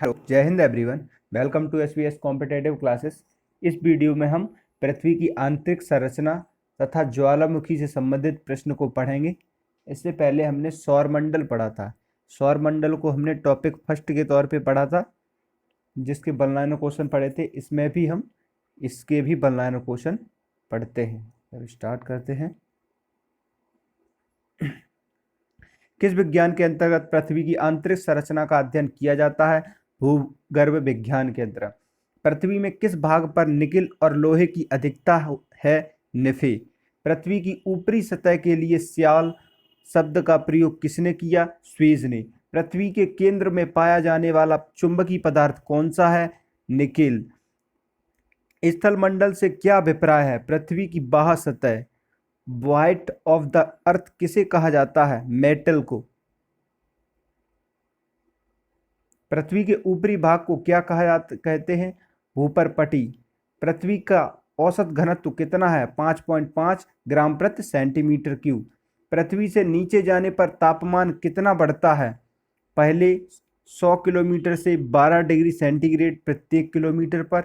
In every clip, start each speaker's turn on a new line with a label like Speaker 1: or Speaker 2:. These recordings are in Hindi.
Speaker 1: हेलो, जय हिंद everyone. Welcome to SVS competitive classes. इस वीडियो में हम पृथ्वी की आंतरिक संरचना तथा ज्वालामुखी से संबंधित प्रश्न को पढ़ेंगे। इससे पहले हमने सौरमंडल पढ़ा था। सौरमंडल को हमने टॉपिक फर्स्ट के तौर पे पढ़ा था, जिसके वन-लाइनर क्वेश्चन पढ़े थे। इसमें भी हम इसके भी वन-लाइनर क्वेश्चन पढ़ते हैं। अब स्टार्ट करते हैं। किस विज्ञान के अंतर्गत पृथ्वी की आंतरिक संरचना का अध्ययन किया जाता है? भूगर्भ विज्ञान के अंतर्गत। पृथ्वी में किस भाग पर निकेल और लोहे की अधिकता है? निफे। पृथ्वी की ऊपरी सतह के लिए स्याल शब्द का प्रयोग किसने किया? स्वेज ने। पृथ्वी के केंद्र में पाया जाने वाला चुंबकीय पदार्थ कौन सा है? निकेल। स्थल मंडल से क्या अभिप्राय है? पृथ्वी की बाह्य सतह। व्हाइट ऑफ द अर्थ किसे कहा जाता है? मेटल को। पृथ्वी के ऊपरी भाग को क्या कहते हैं? भूपर्पटी। पृथ्वी का औसत घनत्व कितना है? 5.5 ग्राम प्रति सेंटीमीटर क्यूब। पृथ्वी से नीचे जाने पर तापमान कितना बढ़ता है? पहले 100 किलोमीटर से 12 डिग्री सेंटीग्रेड प्रत्येक किलोमीटर पर,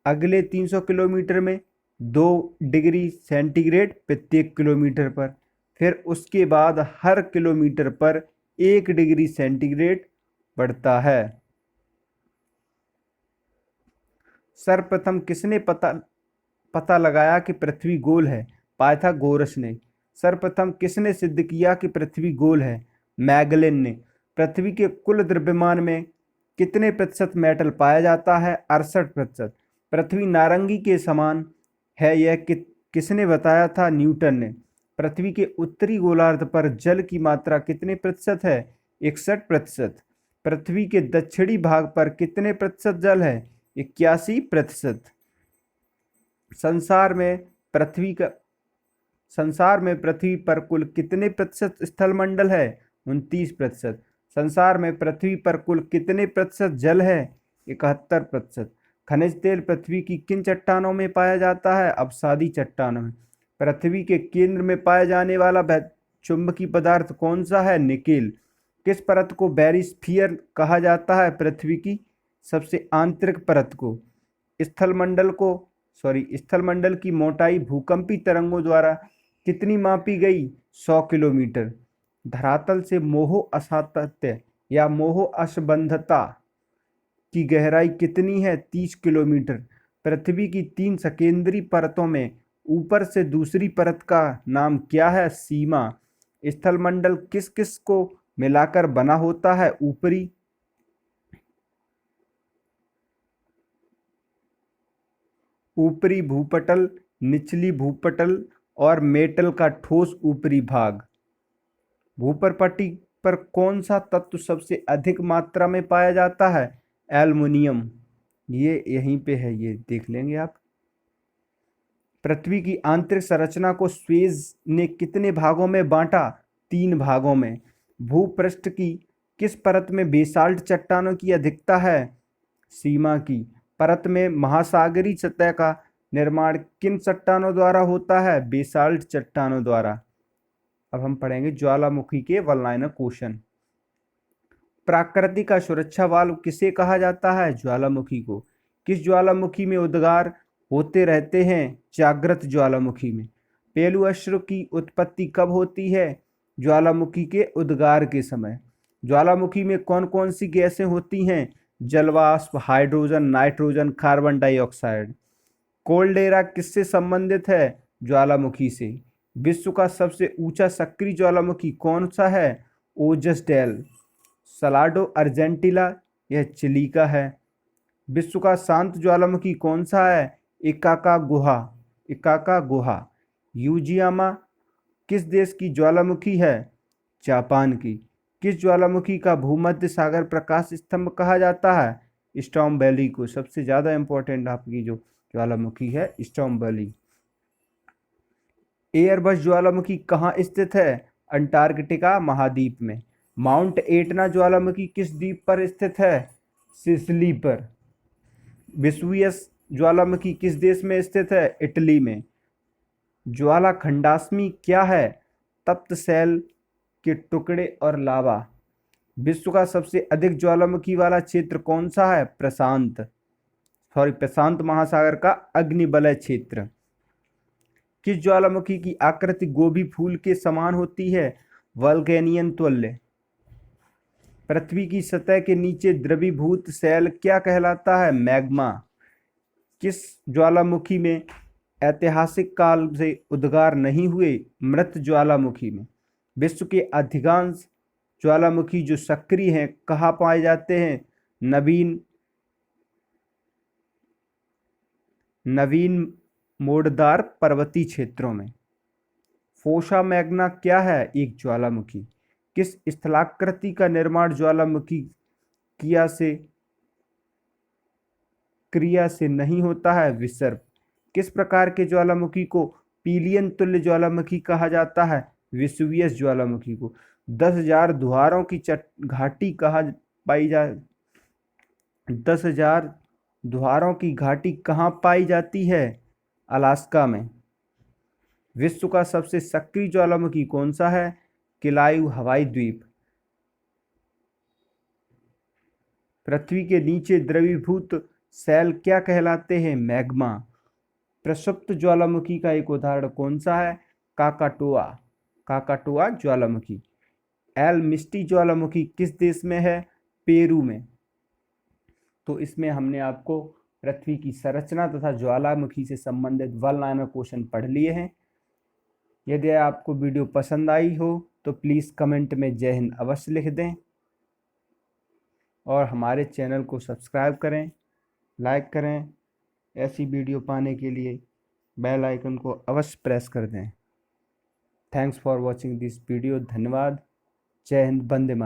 Speaker 1: अगले 300 किलोमीटर में 2 डिग्री सेंटीग्रेड प्रत्येक किलोमीटर पर, फिर उसके बाद हर किलोमीटर पर 1 डिग्री सेंटीग्रेड बढ़ता है। सर्वप्रथम किसने पता लगाया कि पृथ्वी गोल है? पाइथागोरस ने। सर्वप्रथम किसने सिद्ध किया कि पृथ्वी गोल है? मैगलेन ने। पृथ्वी के कुल द्रव्यमान में कितने प्रतिशत मेटल पाया जाता है? 68%। पृथ्वी नारंगी के समान है, यह किसने बताया था? न्यूटन ने। पृथ्वी के उत्तरी गोलार्ध पर जल की मात्रा कितने प्रतिशत है? 61%। पृथ्वी के दक्षिणी भाग पर कितने प्रतिशत जल है? 81%। संसार में पृथ्वी पर कुल कितने प्रतिशत स्थलमंडल है? 29%। संसार में पृथ्वी पर कुल कितने प्रतिशत जल है? 71%। खनिज तेल पृथ्वी की किन चट्टानों में पाया जाता है? अवसादी चट्टानों में। पृथ्वी के केंद्र में पाया जाने वाला चुंबकीय पदार्थ कौन सा है? निकेल। किस परत को बैरिस्फीयर कहा जाता है? पृथ्वी की सबसे आंतरिक परत को। स्थलमंडल की मोटाई भूकंपी तरंगों द्वारा कितनी मापी गई? 100 किलोमीटर। धरातल से मोह असातत्य या मोह असंबंधता की गहराई कितनी है? 30 किलोमीटर। पृथ्वी की 3 सकेंद्री परतों में ऊपर से दूसरी परत का नाम क्या है? सीमा। स्थलमंडल किस किस को मिलाकर बना होता है? ऊपरी भूपटल, निचली भूपटल और मेटल का ठोस ऊपरी भाग। भूपर्पटी पर कौन सा तत्व सबसे अधिक मात्रा में पाया जाता है? एल्युमिनियम। ये यहीं पे है, ये देख लेंगे आप। पृथ्वी की आंतरिक संरचना को स्वेज ने कितने भागों में बांटा? 3 भागों में। भूपृष्ठ की किस परत में बेसाल्ट चट्टानों की अधिकता है? सीमा की परत में। महासागरीय सतह का निर्माण किन चट्टानों द्वारा होता है? बेसाल्ट चट्टानों द्वारा। अब हम पढ़ेंगे ज्वालामुखी के वन-लाइनर क्वेश्चन। प्रकृति का सुरक्षा वाल्व किसे कहा जाता है? ज्वालामुखी को। किस ज्वालामुखी में उद्गार होते रहते हैं? जागृत ज्वालामुखी में। पेलू अश्रु की उत्पत्ति कब होती है? ज्वालामुखी के उद्गार के समय। ज्वालामुखी में कौन कौन सी गैसें होती हैं? जलवाष्प, हाइड्रोजन, नाइट्रोजन, कार्बन डाइऑक्साइड। कोल्डेरा किससे संबंधित है? ज्वालामुखी से। विश्व का सबसे ऊंचा सक्रिय ज्वालामुखी कौन सा है? ओजस डेल। सलाडो अर्जेंटिला, यह चिली का है। विश्व का शांत ज्वालामुखी कौन सा है? इकाका गुहा। यूजियामा किस देश की ज्वालामुखी है? जापान की। किस ज्वालामुखी का भूमध्य सागर प्रकाश स्तंभ कहा जाता है? स्टॉर्म वैली को। सबसे ज्यादा इंपॉर्टेंट आपकी जो ज्वालामुखी है, स्टॉर्म वैली। एयरबस ज्वालामुखी कहाँ स्थित है? अंटार्कटिका महाद्वीप में। माउंट एटना ज्वालामुखी किस द्वीप पर स्थित है? सिसिली पर। वेसुवियस ज्वालामुखी किस देश में स्थित है? इटली में। ज्वालाखंडास्मी क्या है? तप्त शैल के टुकड़े और लावा। विश्व का सबसे अधिक ज्वालामुखी वाला क्षेत्र कौन सा है? प्रशांत महासागर का अग्निवलय क्षेत्र। किस ज्वालामुखी की आकृति गोभी फूल के समान होती है? वल्केनियन तुल्य। पृथ्वी की सतह के नीचे द्रवीभूत शैल क्या कहलाता है? मैग्मा। किस ज्वालामुखी में ऐतिहासिक काल से उद्गार नहीं हुए? मृत ज्वालामुखी में। विश्व के अधिकांश ज्वालामुखी जो सक्रिय हैं कहाँ पाए जाते हैं? नवीन मोड़दार पर्वतीय क्षेत्रों में। फोसा मैग्ना क्या है? एक ज्वालामुखी। किस स्थलाकृति का निर्माण ज्वालामुखी क्रिया से नहीं होता है? विसर्प। किस प्रकार के ज्वालामुखी को पीलियन तुल्य ज्वालामुखी कहा जाता है? वेसुवियस ज्वालामुखी को। 10,000 धुआरों की घाटी पाई जा 10,000 धुआरों की घाटी कहाँ पाई जाती है? अलास्का में। विश्व का सबसे सक्रिय ज्वालामुखी कौन सा है? किलायू हवाई द्वीप। पृथ्वी के नीचे द्रवीभूत शैल क्या कहलाते हैं? मैग्मा। प्रसुप्त ज्वालामुखी का एक उदाहरण कौन सा है? काकाटोआ ज्वालामुखी। एल मिस्टी ज्वालामुखी किस देश में है? पेरू में। तो इसमें हमने आपको पृथ्वी की संरचना तथा ज्वालामुखी से संबंधित 1 लाइनर क्वेश्चन पढ़ लिए हैं। यदि आपको वीडियो पसंद आई हो तो प्लीज़ कमेंट में जय हिंद अवश्य लिख दें और हमारे चैनल को सब्सक्राइब करें, लाइक करें। ऐसी वीडियो पाने के लिए बेल आइकन को अवश्य प्रेस कर दें। Thanks for watching this video. धन्यवाद। जय हिंद। वंदे मातरम।